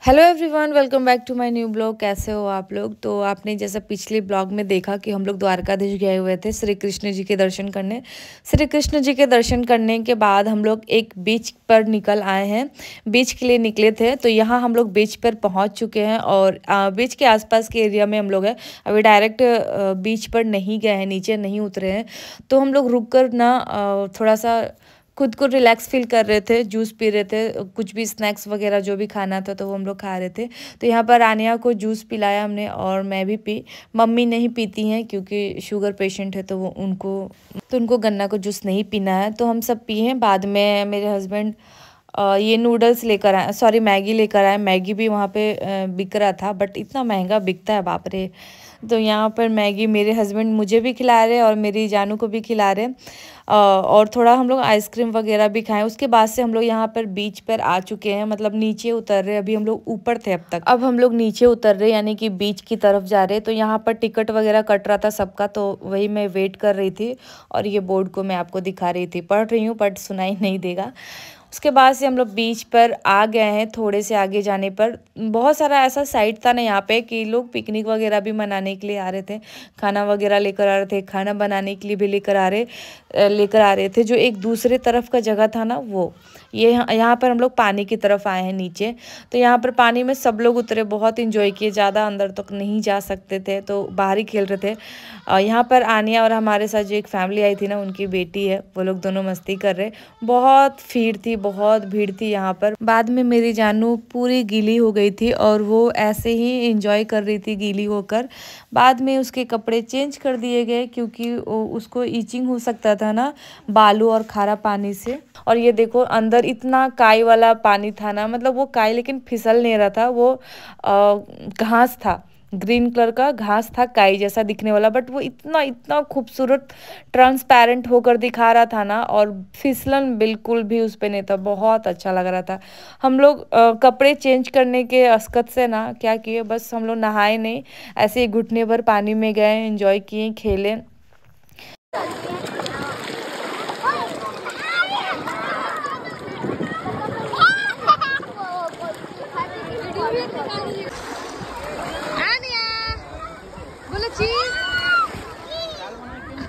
Hello everyone, welcome back to my new blog. कैसे हो आप लोग? तो आपने जैसा पिछले ब्लॉग में देखा कि हम लोग द्वारकाधीश गए हुए थे श्री कृष्ण जी के दर्शन करने। श्री कृष्ण जी के दर्शन करने के बाद हम लोग एक बीच पर निकल आए हैं। बीच के लिए निकले थे, तो यहाँ हम लोग बीच पर पहुँच चुके हैं और बीच के आसपास के एरिया में हम लोग हैं। अभी डायरेक्ट बीच पर नहीं गए हैं, नीचे नहीं उतरे हैं। तो हम लोग रुक कर ना थोड़ा सा खुद को रिलैक्स फील कर रहे थे, जूस पी रहे थे, कुछ भी स्नैक्स वगैरह जो भी खाना था तो वो हम लोग खा रहे थे। तो यहाँ पर आनिया को जूस पिलाया हमने और मैं भी पी। मम्मी नहीं पीती हैं क्योंकि शुगर पेशेंट है, तो वो उनको गन्ना को जूस नहीं पीना है, तो हम सब पिए हैं। बाद में मेरे हस्बैंड ये नूडल्स लेकर आए, सॉरी मैगी लेकर आए। मैगी भी वहाँ पे बिक रहा था, बट इतना महंगा बिकता है, बाप रे। तो यहाँ पर मैगी मेरे हस्बैंड मुझे भी खिला रहे और मेरी जानू को भी खिला रहे। और थोड़ा हम लोग आइसक्रीम वगैरह भी खाएं। उसके बाद से हम लोग यहाँ पर बीच पर आ चुके हैं, मतलब नीचे उतर रहे। अभी हम लोग ऊपर थे अब तक, अब हम लोग नीचे उतर रहे, यानी कि बीच की तरफ जा रहे। तो यहाँ पर टिकट वगैरह कट रहा था सबका, तो वही मैं वेट कर रही थी और ये बोर्ड को मैं आपको दिखा रही थी। पढ़ रही हूँ बट सुनाई नहीं देगा। उसके बाद से हम लोग बीच पर आ गए हैं। थोड़े से आगे जाने पर बहुत सारा ऐसा साइट था ना यहाँ पे कि लोग पिकनिक वगैरह भी मनाने के लिए आ रहे थे, खाना वगैरह लेकर आ रहे थे, खाना बनाने के लिए भी लेकर आ रहे थे। जो एक दूसरे तरफ का जगह था ना, वो ये यहाँ पर हम लोग पानी की तरफ आए हैं नीचे। तो यहाँ पर पानी में सब लोग उतरे, बहुत इंजॉय किए। ज़्यादा अंदर तक नहीं जा सकते थे तो बाहर ही खेल रहे थे। यहाँ पर आनिया और हमारे साथ जो एक फैमिली आई थी ना, उनकी बेटी है, वो लोग दोनों मस्ती कर रहे। बहुत भीड़ थी यहाँ पर। बाद में मेरी जानू पूरी गीली हो गई थी और वो ऐसे ही एंजॉय कर रही थी गीली होकर। बाद में उसके कपड़े चेंज कर दिए गए क्योंकि उसको ईचिंग हो सकता था ना बालू और खारा पानी से। और ये देखो, अंदर इतना काई वाला पानी था ना, मतलब वो काई लेकिन फिसल नहीं रहा था, वो घास था, ग्रीन कलर का घास था, काई जैसा दिखने वाला, बट वो इतना खूबसूरत ट्रांसपेरेंट होकर दिखा रहा था ना, और फिसलन बिल्कुल भी उस पे नहीं था। बहुत अच्छा लग रहा था। हम लोग कपड़े चेंज करने के अस्कत से ना क्या किए, बस हम लोग नहाए नहीं, ऐसे ही घुटने भर पानी में गए, एंजॉय किए, खेले।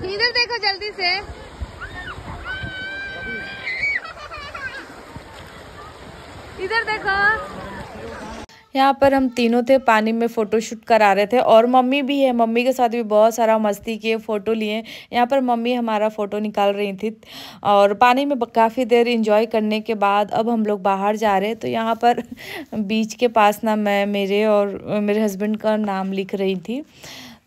इधर देखो जल्दी से, इधर देखो। यहाँ पर हम तीनों थे, पानी में फोटोशूट करा रहे थे और मम्मी भी है, मम्मी के साथ भी बहुत सारा मस्ती किए, फ़ोटो लिए। यहाँ पर मम्मी हमारा फ़ोटो निकाल रही थी और पानी में काफ़ी देर एंजॉय करने के बाद अब हम लोग बाहर जा रहे हैं। तो यहाँ पर बीच के पास ना मैं मेरे और मेरे हस्बैंड का नाम लिख रही थी,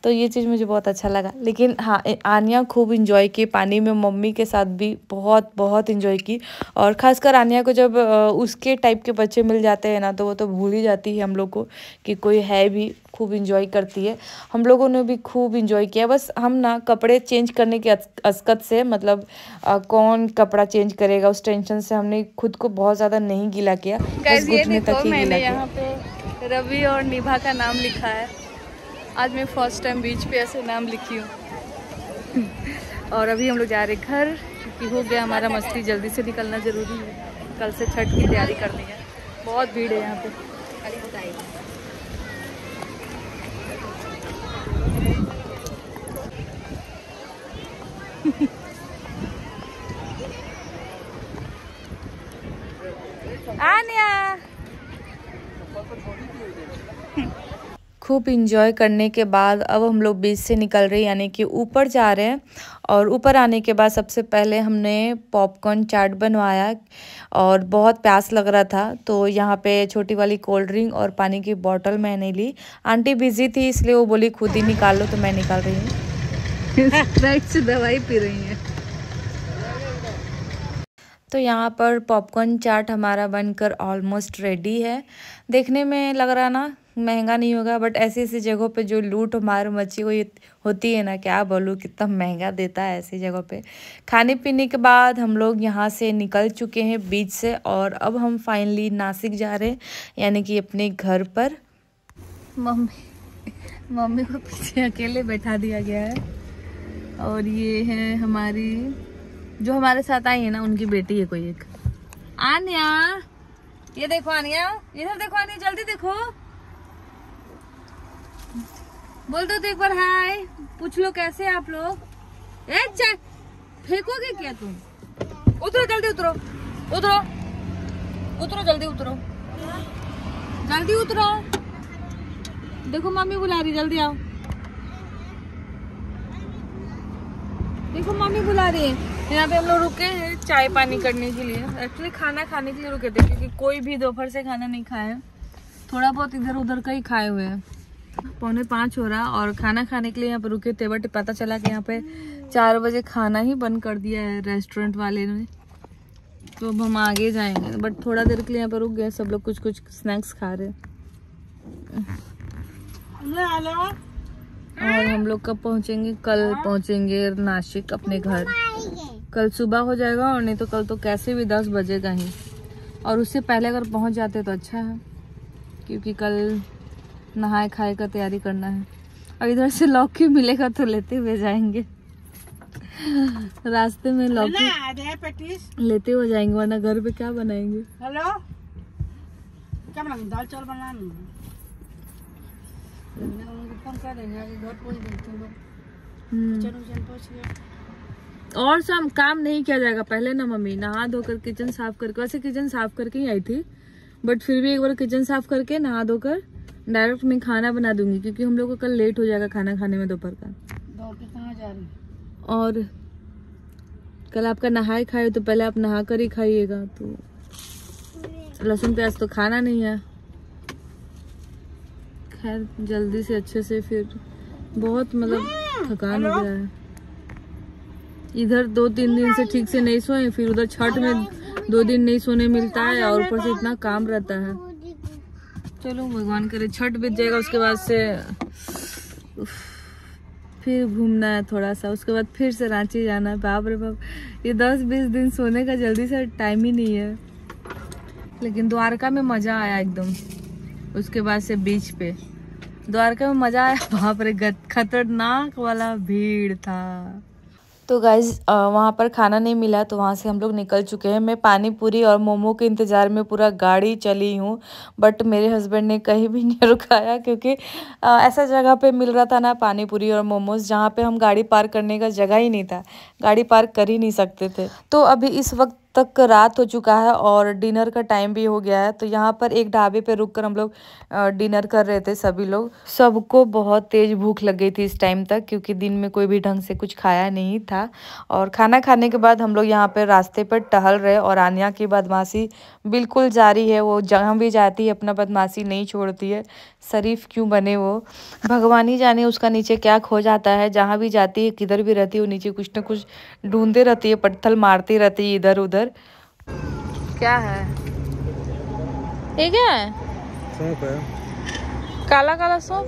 तो ये चीज़ मुझे बहुत अच्छा लगा। लेकिन हाँ, आनिया खूब इंजॉय की पानी में, मम्मी के साथ भी बहुत इंजॉय की। और ख़ासकर आनिया को जब उसके टाइप के बच्चे मिल जाते हैं ना, तो वो तो भूल ही जाती है हम लोग को कि कोई है भी, खूब इंजॉय करती है। हम लोगों ने भी खूब इंजॉय किया। बस हम ना कपड़े चेंज करने के अस्कत से, मतलब कौन कपड़ा चेंज करेगा उस टेंशन से हमने खुद को बहुत ज़्यादा नहीं गीला किया, बस घुटने तक ही गीला किया। यहाँ पे रवि और निभा का नाम लिखा है। आज मैं फर्स्ट टाइम बीच पे ऐसे नाम लिखी हूँ। और अभी हम लोग जा रहे घर, क्योंकि हो गया हमारा मस्ती, जल्दी से निकलना ज़रूरी है। कल से छठ की तैयारी करनी है, बहुत भीड़ है यहाँ पे। आनिया खूब इंजॉय करने के बाद अब हम लोग बीच से निकल रहे हैं, यानी कि ऊपर जा रहे हैं। और ऊपर आने के बाद सबसे पहले हमने पॉपकॉर्न चाट बनवाया और बहुत प्यास लग रहा था, तो यहाँ पे छोटी वाली कोल्ड ड्रिंक और पानी की बोतल मैंने ली। आंटी बिजी थी इसलिए वो बोली खुद ही निकाल लो, तो मैं निकाल रही हूँ। राइट से दवाई पी रही है। तो यहाँ पर पॉपकॉर्न चाट हमारा बनकर ऑलमोस्ट रेडी है। देखने में लग रहा ना महंगा नहीं होगा, बट ऐसी जगहों पे जो लूट मार मची हुई होती है ना, क्या बोलूँ, कितना महंगा देता है ऐसी जगहों पे। खाने पीने के बाद हम लोग यहाँ से निकल चुके हैं बीच से, और अब हम फाइनली नासिक जा रहे हैं, यानी कि अपने घर पर। मम्मी को पीछे अकेले बैठा दिया गया है। और ये है हमारी, जो हमारे साथ आई है ना, उनकी बेटी है कोई एक, आन्या। ये देखो आनिया, इधर देखो आनिया, जल्दी देखो, बोल दो तो एक बार हाय, पूछ लो कैसे आप लोग। फेंकोगे क्या तुम? उतरो जल्दी, उतरो उतरो उतरो, जल्दी उतरो, जल्दी उतरो। देखो मम्मी बुला रही, जल्दी आओ। देखो मम्मी बुला रही है। यहाँ पे हम लोग रुके हैं चाय पानी करने के लिए। एक्चुअली खाना खाने के लिए रुके थे क्योंकि कोई भी दोपहर से खाना नहीं खाया, थोड़ा बहुत इधर उधर का ही खाए हुए हैं। 4:45 हो रहा और खाना खाने के लिए यहाँ पे रुके थे, बट पता चला कि यहाँ पे 4 बजे खाना ही बंद कर दिया है रेस्टोरेंट वाले ने। तो अब हम आगे जाएंगे, बट थोड़ा देर के लिए यहाँ पे रुक गए। सब लोग कुछ कुछ स्नैक्स खा रहे हैं। और हम लोग कब पहुँचेंगे? कल पहुँचेंगे नासिक अपने घर। कल सुबह हो जाएगा, और नहीं तो कल तो कैसे भी 10 बजेगा ही। और उससे पहले अगर पहुँच जाते तो अच्छा है, क्योंकि कल नहाए खाए का तैयारी करना है। और इधर से लौकी मिलेगा तो लेते हुए जाएंगे, रास्ते में लौकी लेते हुए जाएंगे, वरना घर पे क्या बनाएंगे। हेलो, क्या बनाएंगे? दाल चावल बनाना। फोन कर देंगे, घर पहुंच गए। और सब काम नहीं किया जाएगा पहले ना मम्मी, नहा धोकर किचन साफ करके, वैसे किचन साफ करके ही आई थी, बट फिर भी एक बार किचन साफ करके नहा धोकर डायरेक्ट मैं खाना बना दूंगी, क्योंकि हम लोग को कल लेट हो जाएगा खाना खाने में दोपहर का। कहाँ जा रही? और कल आपका नहाए खाए तो पहले आप नहा कर ही खाइएगा, तो लहसुन प्याज तो खाना नहीं है। खैर जल्दी से अच्छे से, फिर बहुत मतलब थकान हो गया है। इधर 2-3 दिन से ठीक से नहीं सोए, फिर उधर छठ में 2 दिन नहीं सोने मिलता है, और ऊपर से इतना काम रहता है। चलो भगवान करे छठ बीत जाएगा, उसके बाद से फिर घूमना है थोड़ा सा, उसके बाद फिर से रांची जाना है। बाप रे बाप, ये 10-20 दिन सोने का जल्दी से टाइम ही नहीं है। लेकिन द्वारका में मजा आया एकदम। उसके बाद से बीच पे द्वारका में मजा आया। बाप रे, खतरनाक वाला भीड़ था। तो गाइज वहाँ पर खाना नहीं मिला, तो वहाँ से हम लोग निकल चुके हैं। मैं पानी पूरी और मोमो के इंतज़ार में पूरा गाड़ी चली हूँ, बट मेरे हस्बैंड ने कहीं भी नहीं रुकाया, क्योंकि ऐसा जगह पे मिल रहा था ना पानी पूरी और मोमोज, जहाँ पे हम गाड़ी पार्क करने का जगह ही नहीं था, गाड़ी पार्क कर ही नहीं सकते थे। तो अभी इस वक्त तक रात हो चुका है और डिनर का टाइम भी हो गया है। तो यहाँ पर एक ढाबे पे रुककर हम लोग डिनर कर रहे थे सभी लोग। सबको बहुत तेज भूख लग गई थी इस टाइम तक, क्योंकि दिन में कोई भी ढंग से कुछ खाया नहीं था। और खाना खाने के बाद हम लोग यहाँ पे रास्ते पर टहल रहे, और आनिया की बदमाशी बिल्कुल जारी है। वो जहाँ भी जाती है अपना बदमाशी नहीं छोड़ती है। शरीफ क्यों बने वो, भगवान ही जाने उसका नीचे क्या खो जाता है। जहाँ भी जाती है, किधर भी रहती है, वो नीचे कुछ ना कुछ ढूंढते रहती है, पत्थर मारती रहती है इधर उधर। क्या है ये? क्या है? सौंफ है, काला काला सौंफ।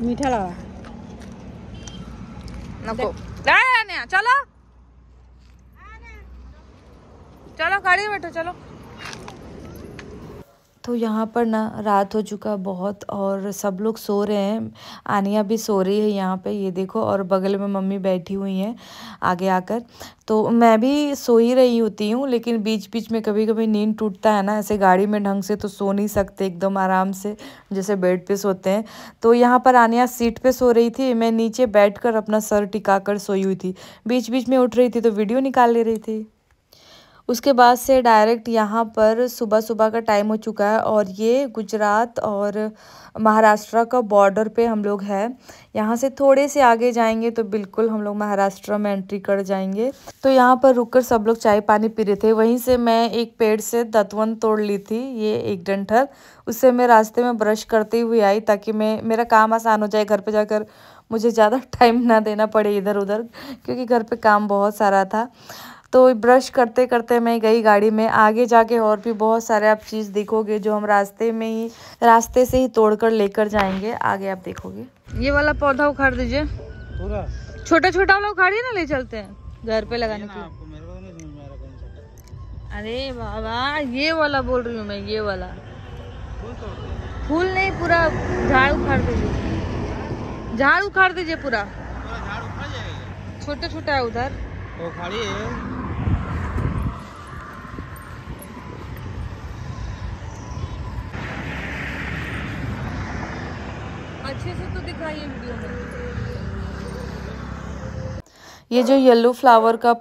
मीठा लगा। नको, चलो चलो गाड़ी में बैठो, चलो। तो यहाँ पर ना रात हो चुका बहुत, और सब लोग सो रहे हैं। आनिया भी सो रही है यहाँ पे, ये देखो, और बगल में मम्मी बैठी हुई हैं आगे आकर। तो मैं भी सो ही रही होती हूँ, लेकिन बीच बीच में कभी कभी नींद टूटता है ना, ऐसे गाड़ी में ढंग से तो सो नहीं सकते एकदम आराम से जैसे बेड पे सोते हैं। तो यहाँ पर आनिया सीट पे सो रही थी, मैं नीचे बैठकर अपना सर टिका कर सोई हुई थी। बीच बीच में उठ रही थी तो वीडियो निकाल ले रही थी। उसके बाद से डायरेक्ट यहाँ पर सुबह सुबह का टाइम हो चुका है, और ये गुजरात और महाराष्ट्र का बॉर्डर पे हम लोग हैं। यहाँ से थोड़े से आगे जाएंगे तो बिल्कुल हम लोग महाराष्ट्र में एंट्री कर जाएंगे। तो यहाँ पर रुककर सब लोग चाय पानी पी रहे थे। वहीं से मैं एक पेड़ से दतवन तोड़ ली थी, ये एक डंठल, उससे मैं रास्ते में ब्रश करते हुए आई, ताकि मेरा काम आसान हो जाए, घर पे जाकर मुझे ज़्यादा टाइम ना देना पड़े इधर उधर, क्योंकि घर पे काम बहुत सारा था। तो ब्रश करते करते मैं गई गाड़ी में। आगे जाके और भी बहुत सारे आप चीज़ देखोगे जो हम रास्ते से ही तोड़कर लेकर जाएंगे। आगे आप देखोगे। ये वाला पौधा उखाड़ दीजिए, पूरा छोटा छोटा वाला उखाड़िए ना, ले चलते हैं घर पे लगाने के लिए। अरे बाबा, ये वाला बोल रही हूँ मैं, ये वाला फूल नहीं, पूरा झाड़ उखाड़ दीजिए, झाड़ उखाड़ दीजिए पूरा, छोटा छोटा है उधर। अच्छे से तो दिखाइए वीडियो में। ये जो येलो फ्लावर का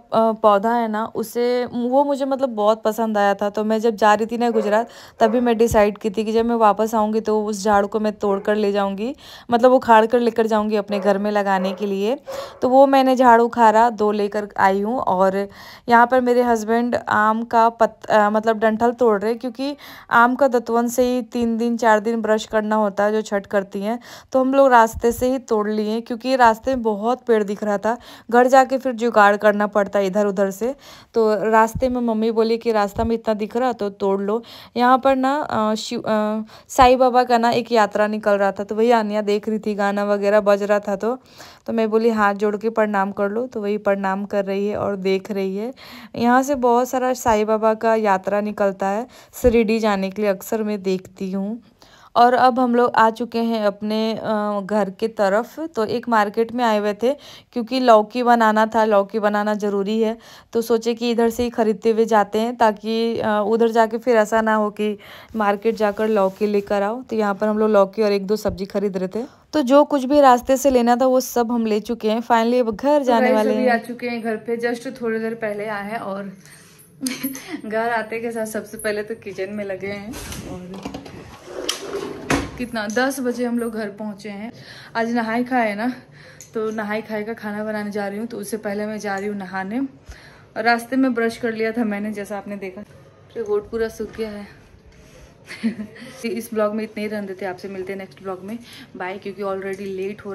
पौधा है ना, उसे वो मुझे मतलब बहुत पसंद आया था। तो मैं जब जा रही थी ना गुजरात, तभी मैं डिसाइड की थी कि जब मैं वापस आऊँगी तो उस झाड़ को मैं तोड़ कर ले जाऊँगी, मतलब उखाड़ कर लेकर जाऊँगी अपने घर में लगाने के लिए। तो वो मैंने झाड़ उखाड़ा, 2 लेकर आई हूँ। और यहाँ पर मेरे हस्बैंड आम का मतलब डंठल तोड़ रहे, क्योंकि आम का दतवन से ही 3 दिन 4 दिन ब्रश करना होता है जो छठ करती हैं। तो हम लोग रास्ते से ही तोड़ लिए, क्योंकि रास्ते में बहुत पेड़ दिख रहा था, घर जाके फिर जुगाड़ करना पड़ता है इधर उधर से। तो रास्ते में मम्मी बोली कि रास्ता में इतना दिख रहा तो तोड़ लो। यहाँ पर ना साईं बाबा का ना एक यात्रा निकल रहा था, तो वही आनिया देख रही थी, गाना वगैरह बज रहा था। तो मैं बोली हाथ जोड़ के प्रणाम कर लो, तो वही प्रणाम कर रही है और देख रही है। यहाँ से बहुत सारा साईं बाबा का यात्रा निकलता है शिरडी जाने के लिए, अक्सर मैं देखती हूँ। और अब हम लोग आ चुके हैं अपने घर के तरफ। तो एक मार्केट में आए हुए थे, क्योंकि लौकी बनाना था, लौकी बनाना ज़रूरी है। तो सोचे कि इधर से ही ख़रीदते हुए जाते हैं, ताकि उधर जाके फिर ऐसा ना हो कि मार्केट जाकर लौकी लेकर आओ। तो यहाँ पर हम लोग लौकी और 1-2 सब्जी खरीद रहे थे। तो जो कुछ भी रास्ते से लेना था वो सब हम ले चुके हैं। फाइनली अब घर जाने वाले हैं। आ चुके हैं घर पे, जस्ट थोड़ी देर पहले आए हैं। और घर आते के साथ सबसे पहले तो किचन में लगे हैं। और कितना 10 बजे हम लोग घर पहुंचे हैं। आज नहाई खाए ना, तो नहाई खाए का खाना बनाने जा रही हूँ। तो उससे पहले मैं जा रही हूँ नहाने। और रास्ते में ब्रश कर लिया था मैंने, जैसा आपने देखा। फिर होठ पूरा सूख गया है। इस ब्लॉग में इतने ही रहने देते, आपसे मिलते हैं नेक्स्ट ब्लॉग में। बाय, क्योंकि ऑलरेडी लेट हो रहा है।